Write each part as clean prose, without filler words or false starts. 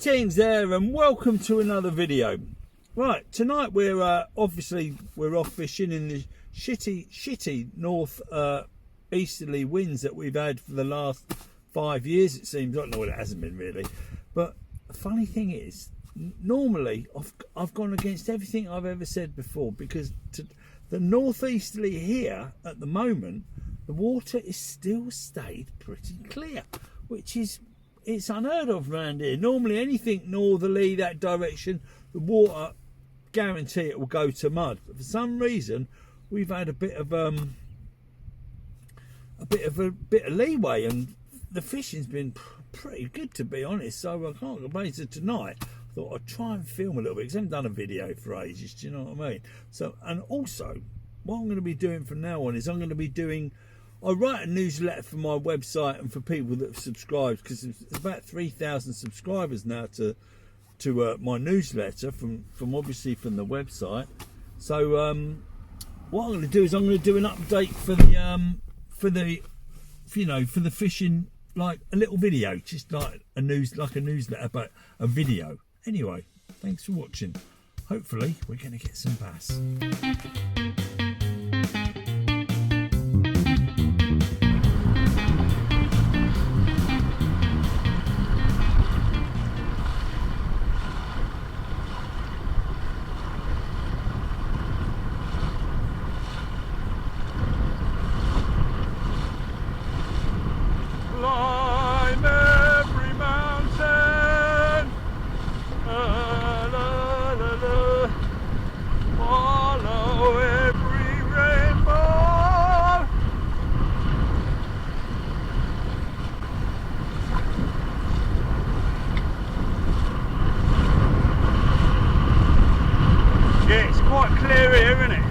Greetings there and welcome to another video. Right, tonight we're off fishing in the shitty north easterly winds that we've had for the last 5 years, it seems. I don't know what it hasn't been really, but the funny thing is, normally I've gone against everything I've ever said before, because the northeasterly here at the moment, the water is still stayed pretty clear, which is, it's unheard of around here. Normally anything northerly that direction, the water, guarantee it will go to mud. But for some reason we've had a bit of leeway, and the fishing's been pretty good, to be honest. So I can't complain. So tonight I thought I'd try and film a little bit, because I haven't done a video for ages, do you know what I mean? So, and also what I'm going to be doing from now on is I write a newsletter for my website and for people that have subscribed, because there's about 3,000 subscribers now to my newsletter from obviously from the website. So what I'm going to do is I'm going to do an update for the fishing, like a little video, just like a newsletter, but a video. Anyway, thanks for watching. Hopefully we're going to get some bass. Climb every mountain, la, la, la, la. Follow every rainbow. Yeah, it's quite clear here, isn't it?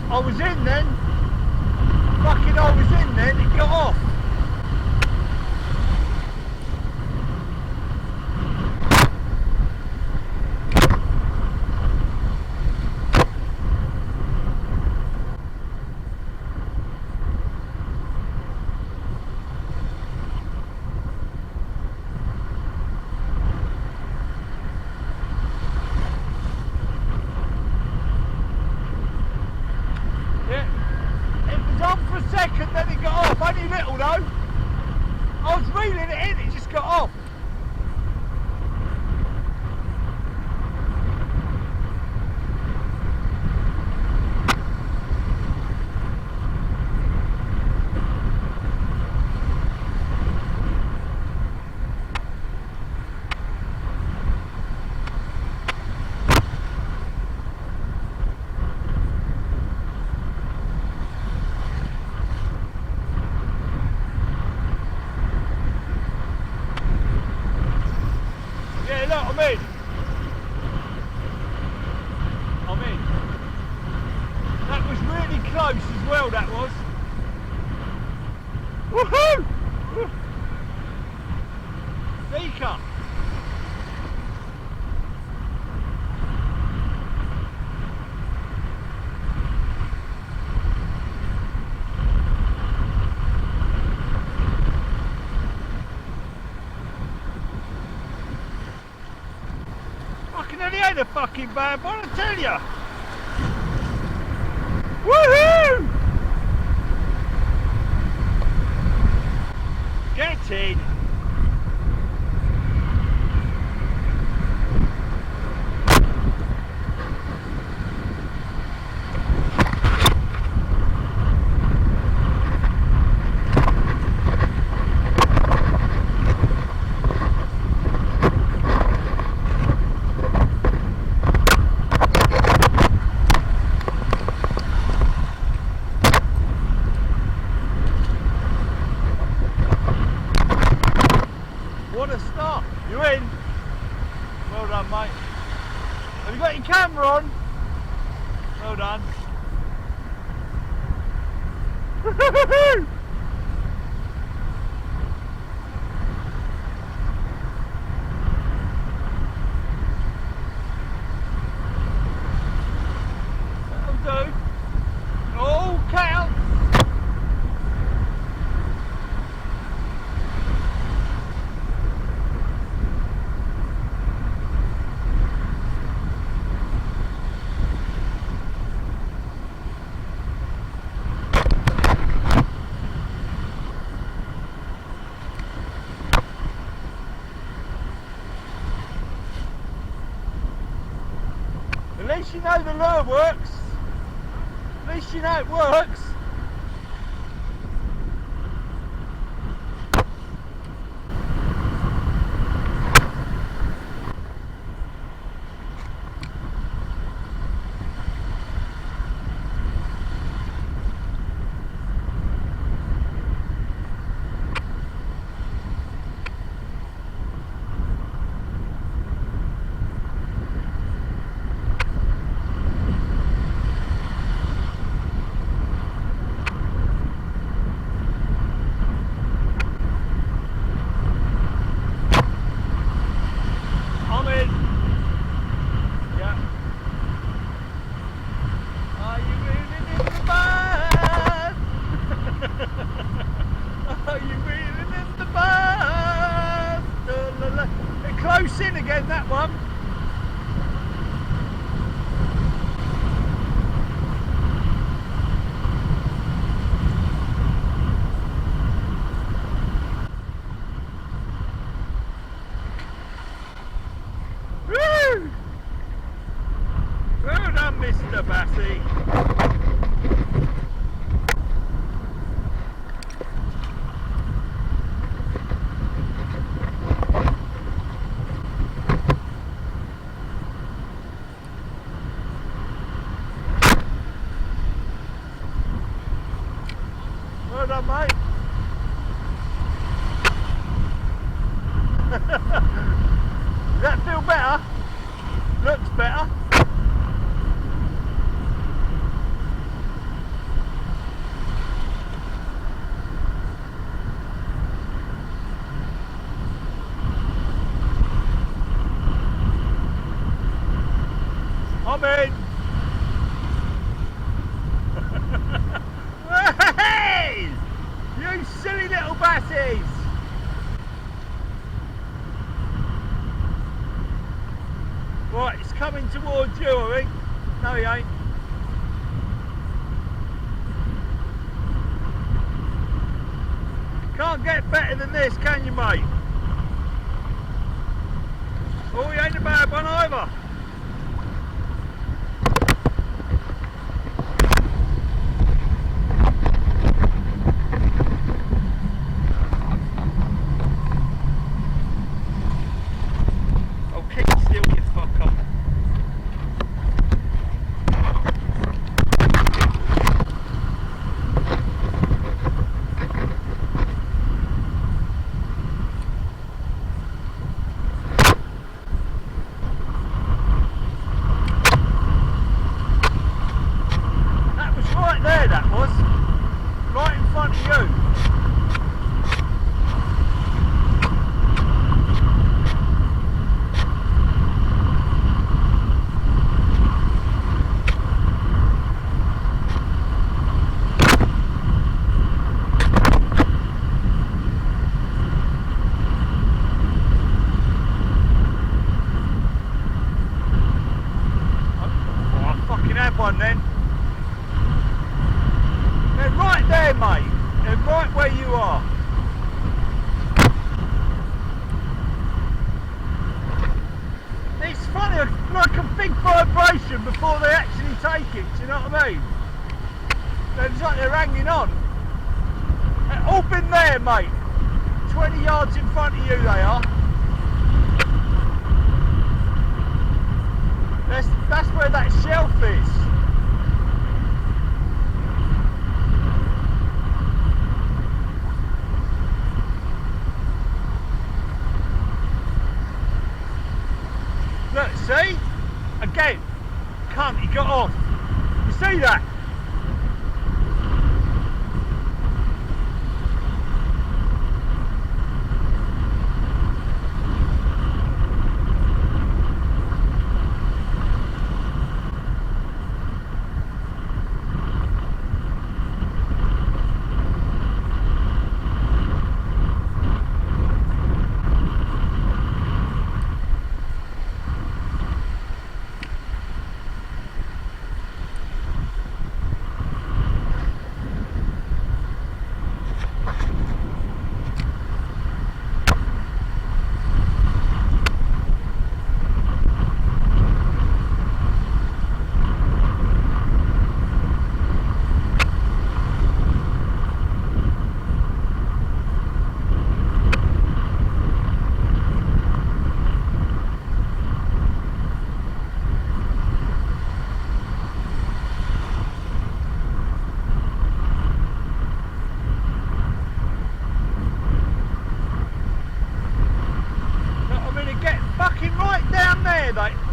I was in then. Fucking I was in then, it got off. For a second, then it got off. Only little though. I was reeling it in, it just got off. I'm in. That was really close as well, that was. Woohoo! Beaker. He ain't a fucking bad one, I tell ya. Woohoo! Get in. you got your camera on? Well done. That'll do. All counts. At least you know the lure works. At least you know it works. I'm in. Yeah. Are you reeling in the bass? Are you reeling in the bass? La, la, la. Bit close in again, that one. Woo! Well done, Mr. Bassey. Well done, mate. Does that feel better? Looks better. I'm in. Hey! You silly little bassies! Right, it's coming towards you, I think. No, he ain't. Can't get better than this, can you, mate? Oh, he ain't a bad one either. Oh, keep still, you fucker. That was right there, that was. Right in front of you. Oh, I fucking had one then. They're right there, mate. They're right where you are. It's funny, like a big vibration before they actually take it, do you know what I mean? It's like they're hanging on. They've all been there, mate. 20 yards in front of you they are. That's where that shelf is. Look, see? Again. again. Cunt, he got off. You see that?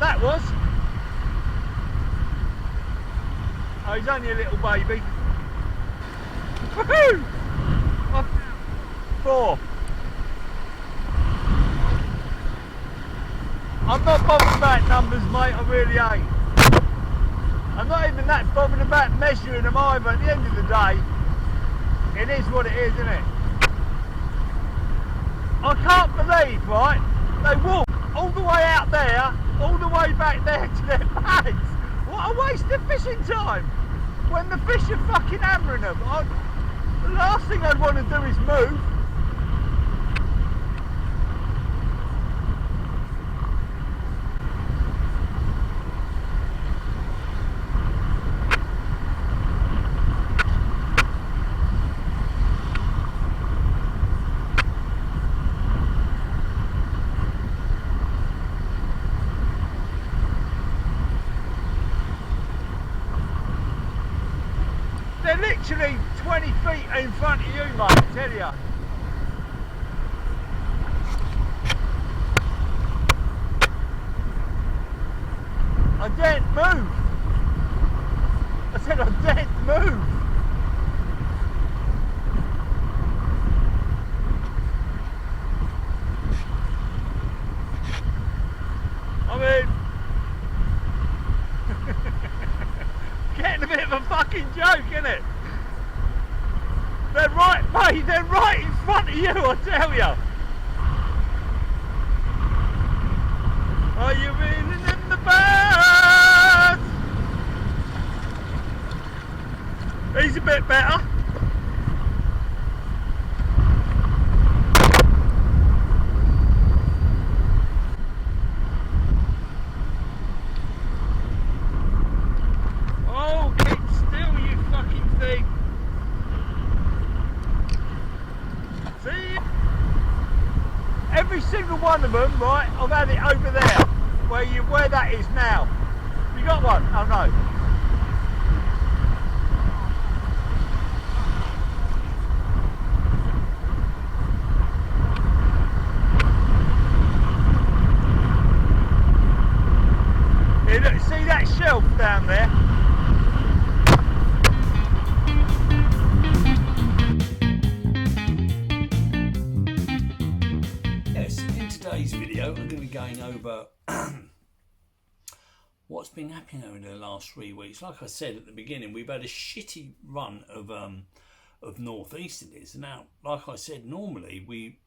That was. Oh, he's only a little baby. Woohoo! 4. I'm not bothered about numbers, mate, I really ain't. I'm not even that bothered about measuring them either. At the end of the day, it is what it is, isn't it? I can't believe, right, they walk all the way out there, all the way back there to their bags. What a waste of fishing time when the fish are fucking hammering them. The last thing I'd want to do is move. They're literally 20 feet in front of you, mate, I tell you. I daren't move. I said I daren't move. I mean, getting a bit of a fucking joke, isn't it? They're right, mate, they're right in front of you, I tell you. Are you reeling in the birds? He's a bit better. Oh, keep still, you fucking thing. See? Every single one of them, right, I've had it over there, where that is now. You got one? Oh no. Hey, look, see that shelf down there? Yes, in today's video I'm going to be going over what's been happening over the last 3 weeks. Like I said at the beginning, we've had a shitty run of northeasterlies. Now, like I said, normally we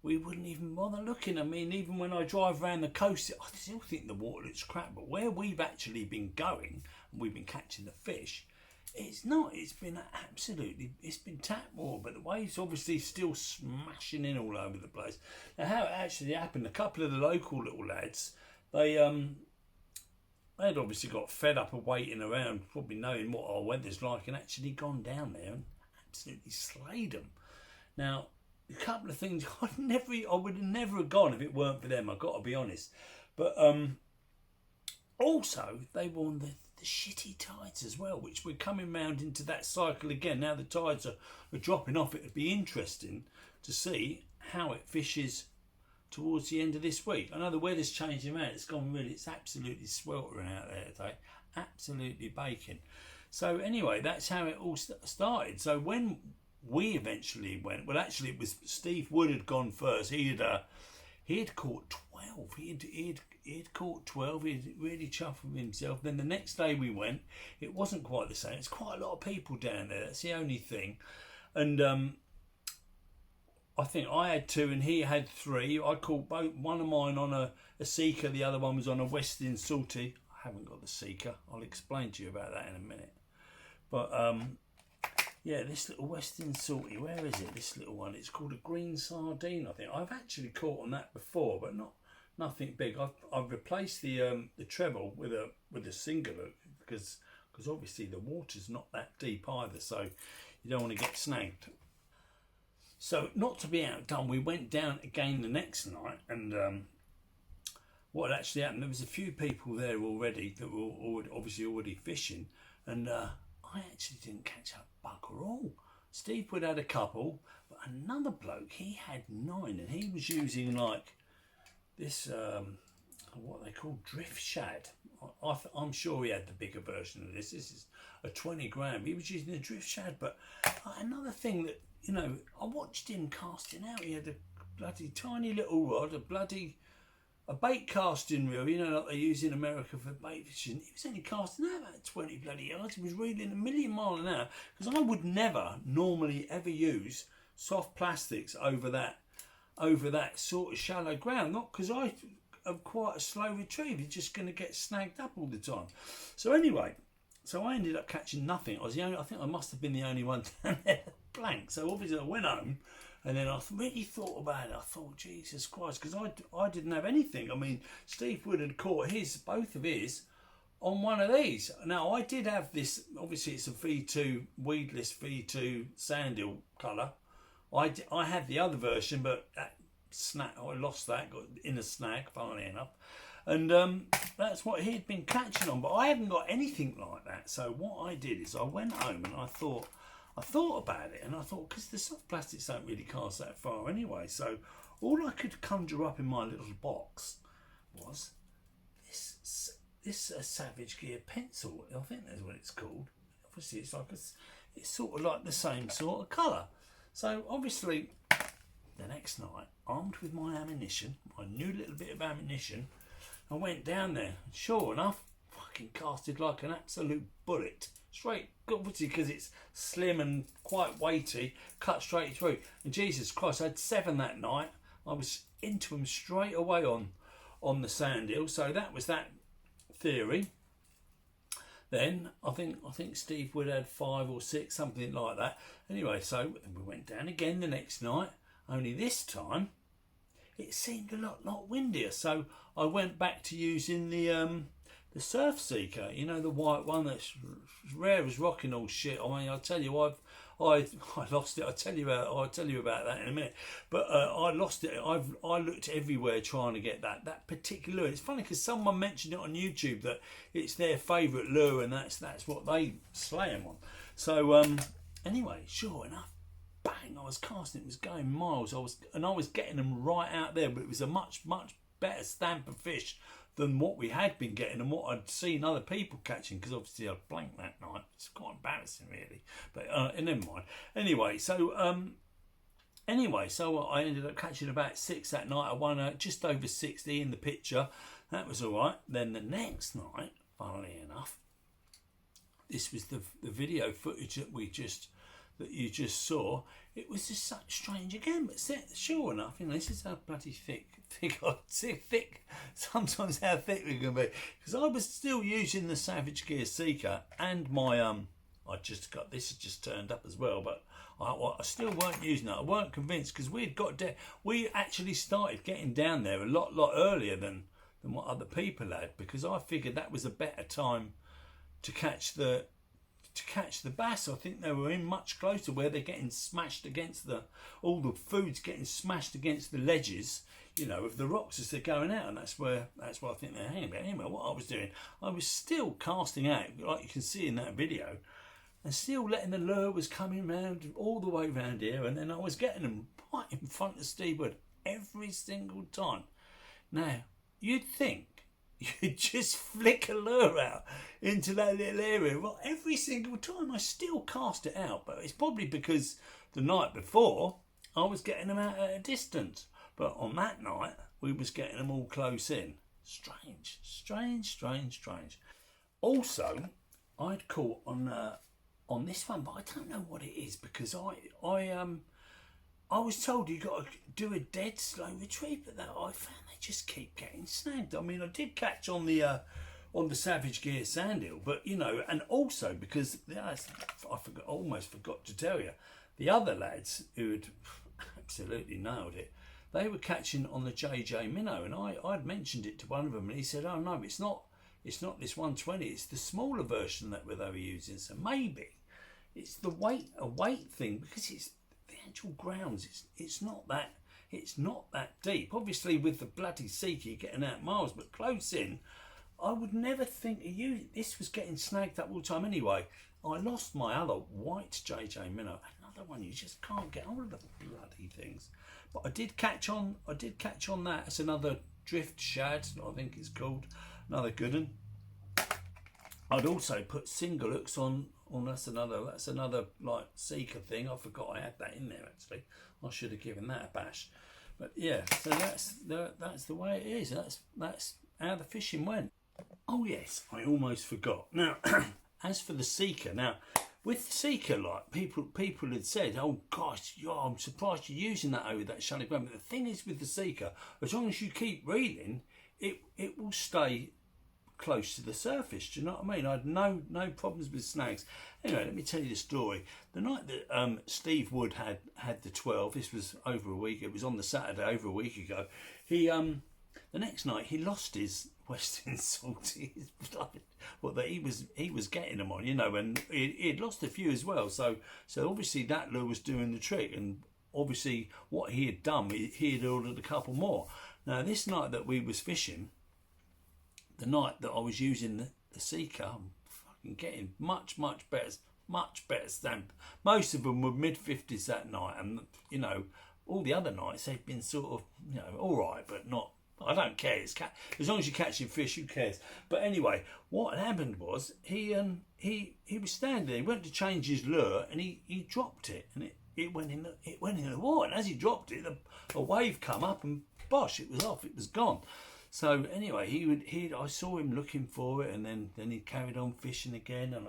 wouldn't even bother looking. I mean, even when I drive around the coast, I still think the water looks crap. But where we've actually been going and we've been catching the fish, it's not. It's been absolutely. It's been tap water, but the waves obviously still smashing in all over the place. Now, how it actually happened? A couple of the local little lads, they'd obviously got fed up of waiting around, probably knowing what our weather's like, and actually gone down there and absolutely slayed them. Now, a couple of things I would have never have gone if it weren't for them. I've got to be honest. But also they were on the shitty tides as well, which we're coming round into that cycle again. Now the tides are dropping off. It would be interesting to see how it fishes towards the end of this week. I know the weather's changing around. It's absolutely sweltering out there today. Absolutely baking. So anyway, that's how it all started. So when we eventually went, well, actually it was Steve Wood had gone first. He had caught 12. He had caught 12. He'd really chuffed with himself. Then the next day we went, it wasn't quite the same. It's quite a lot of people down there. That's the only thing. And I think I had 2 and he had 3. I caught both. One of mine on a Seeker. The other one was on a Westin Salty. I haven't got the Seeker. I'll explain to you about that in a minute. But yeah, this little Westin Salty, where is it? This little one, it's called a green sardine, I think. I've actually caught on that before, but nothing big. I've replaced the treble with a singular because obviously the water's not that deep either, so you don't want to get snagged. So not to be outdone, we went down again the next night, and what had actually happened, there was a few people there already that were obviously already fishing, and I actually didn't catch a bugger all. Steve Wood had a couple, but another bloke, he had 9, and he was using like this, what they call drift shad. I'm sure he had the bigger version of this. This is a 20 gram. He was using a drift shad, but another thing that, you know, I watched him casting out. He had a bloody tiny little rod, a bait casting reel, you know, like they use in America for bait fishing. He was only casting out about 20 bloody yards. He was reeling a million miles an hour, because I would never normally ever use soft plastics over that sort of shallow ground. Not because I am quite a slow retrieve. You're just going to get snagged up all the time. So anyway, so I ended up catching nothing. I think I must have been the only one down there blank. So obviously I went home. And then I really thought about it. I thought, Jesus Christ, because I didn't have anything. I mean, Steve Wood had caught both of his, on one of these. Now, I did have this, obviously it's a V2, weedless V2 sand eel colour. I had the other version, but I lost that, got in a snag, funnily enough. And that's what he'd been catching on. But I haven't got anything like that. So what I did is I went home and I thought about it, and I thought, because the soft plastics don't really cast that far anyway, so all I could conjure up in my little box was this Savage Gear pencil. I think that's what it's called. Obviously, it's sort of like the same sort of colour. So obviously, the next night, armed with my ammunition, my new little bit of ammunition, I went down there. Sure enough, fucking casted like an absolute bullet. Straight, obviously because it's slim and quite weighty, cut straight through. And Jesus Christ, I had 7 that night. I was into them straight away on the sand hill. So that was that theory. Then I think Steve Wood had 5 or 6, something like that. Anyway, so we went down again the next night. Only this time, it seemed a lot windier. So I went back to using the Surf Seeker, you know, the white one that's rare as rocking all shit. I mean, I'll tell you, I lost it. I'll tell you about that in a minute. But I lost it. I looked everywhere trying to get that particular lure. It's funny because someone mentioned it on YouTube that it's their favourite lure, and that's what they slay them on. So anyway, sure enough, bang! I was casting. It was going miles. I was getting them right out there, but it was a much better stamp of fish than what we had been getting and what I'd seen other people catching, because obviously I blanked that night. It's quite embarrassing, really, but never mind. Anyway, so I ended up catching about 6 that night. I won just over 60 in the picture. That was all right. Then the next night, funnily enough, this was the video footage that you just saw. It was just such strange again, but sure enough, you know, this is how bloody thick sometimes how thick we can be, because I was still using the Savage Gear Seeker, and my I just got this has just turned up as well, but I still weren't using it. I weren't convinced, because we actually started getting down there a lot earlier than what other people had, because I figured that was a better time to catch the bass. I think they were in much closer, where they're getting smashed against all the food's getting smashed against the ledges, you know, of the rocks as they're going out, and that's where I think they're hanging. But anyway, what I was doing, I was still casting out, like you can see in that video, and still letting the lure was coming round all the way round here, and then I was getting them right in front of Steve Wood. every single time. Now, you'd think you'd just flick a lure out into that little area. Well, every single time I still cast it out, but it's probably because the night before I was getting them out at a distance. But on that night, we was getting them all close in. Strange. Also, I'd caught on this one, but I don't know what it is, because I was told you got to do a dead slow retrieve, but that I found they just keep getting snagged. I mean, I did catch on the Savage Gear sand eel, but you know, and also because almost forgot to tell you, the other lads who had absolutely nailed it, they were catching on the JJ minnow, and I'd mentioned it to one of them, and he said, "Oh no, it's not this 120. It's the smaller version that they were using. So maybe it's a weight thing, because it's the actual grounds. It's not that deep. Obviously, with the bloody Seeker, you're getting out miles, but close in, I would never think of you. This was getting snagged up all the time anyway. I lost my other white JJ minnow. Another one, you just can't get hold of the bloody things. But I did catch on that. It's another drift shad, I think it's called. Another good one. I'd also put single hooks on. That's another like Seeker thing. I forgot I had that in there actually. I should have given that a bash. But yeah, so that's the way it is. That's how the fishing went. Oh yes, I almost forgot. Now, as for the Seeker, now with the Seeker, like people had said, "Oh gosh, I'm surprised you're using that over that shallow ground." But the thing is with the Seeker, as long as you keep reeling, it will stay close to the surface. Do you know what I mean? I had no problems with snags. Anyway, let me tell you the story. The night that Steve Wood had the 12, this was over a week. It was on the Saturday over a week ago. He the next night he lost his Western Salty. Well, that he was getting them on, you know, and he had lost a few as well. So obviously that lure was doing the trick, and obviously what he had done, he had ordered a couple more. Now this night that we was fishing, the night that I was using the Seeker, I'm fucking getting much better stamp. Most of them were mid-50s that night, and you know, all the other nights they've been sort of, you know, all right, but not. I don't care. As long as you're catching fish, who cares? But anyway, what had happened was he was standing there. He went to change his lure, and he dropped it, and it went in the water. And as he dropped it, a wave come up, and bosh, it was off. It was gone. So anyway, I saw him looking for it, and then he carried on fishing again. And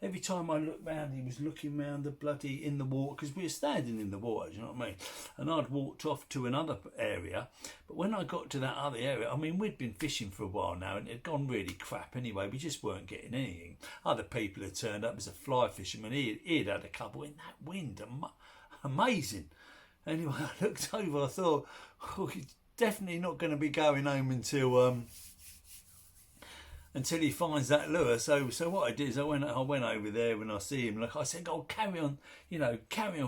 every time I looked round, he was looking round the bloody in the water, because we were standing in the water. Do you know what I mean? And I'd walked off to another area, but when I got to that other area, I mean, we'd been fishing for a while now, and it had gone really crap anyway. We just weren't getting anything. Other people had turned up as a fly fisherman. He'd had a couple in that wind, amazing. Anyway, I looked over. I thought, oh, he's definitely not going to be going home until he finds that lure. So what I did is I went over there, when I see him, like I said, "Oh, carry on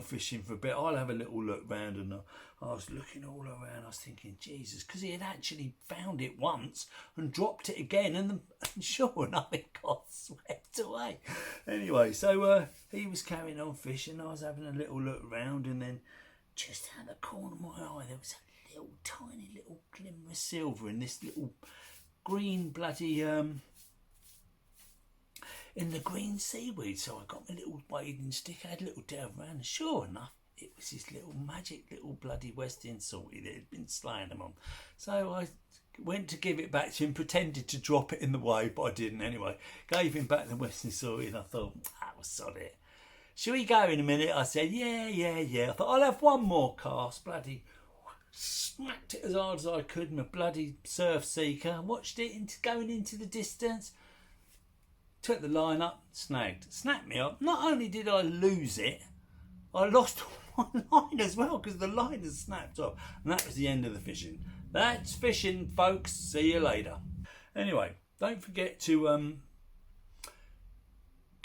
fishing for a bit. I'll have a little look round." And I was looking all around. I was thinking, Jesus, because he had actually found it once and dropped it again, and sure enough, it got swept away. Anyway, so he was carrying on fishing. I was having a little look round, and then just out the corner of my eye, there was a little tiny little glimmer of silver in this little green bloody in the green seaweed. So I got my little wading stick, I had a little delve around, and sure enough, it was this little magic little bloody Western Salty that had been slaying them on. So I went to give it back to him, pretended to drop it in the wave, but I didn't anyway. Gave him back the Western Salty, and I thought, that was sod it. Shall we go in a minute? I said, yeah. I thought, I'll have one more cast. Bloody smacked it as hard as I could, my bloody Surf Seeker. Watched it going into the distance. Took the line up, snapped me up. Not only did I lose it, I lost one line as well, because the line has snapped off. And that was the end of the fishing. That's fishing, folks. See you later. Anyway, don't forget to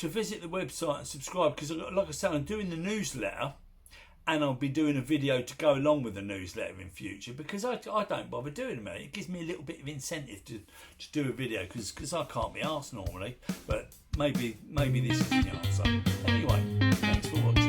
visit the website and subscribe, because like I said, I'm doing the newsletter, and I'll be doing a video to go along with the newsletter in future, because I don't bother doing them. It gives me a little bit of incentive to do a video, because I can't be arsed normally, but maybe this is the answer. Anyway, thanks for watching.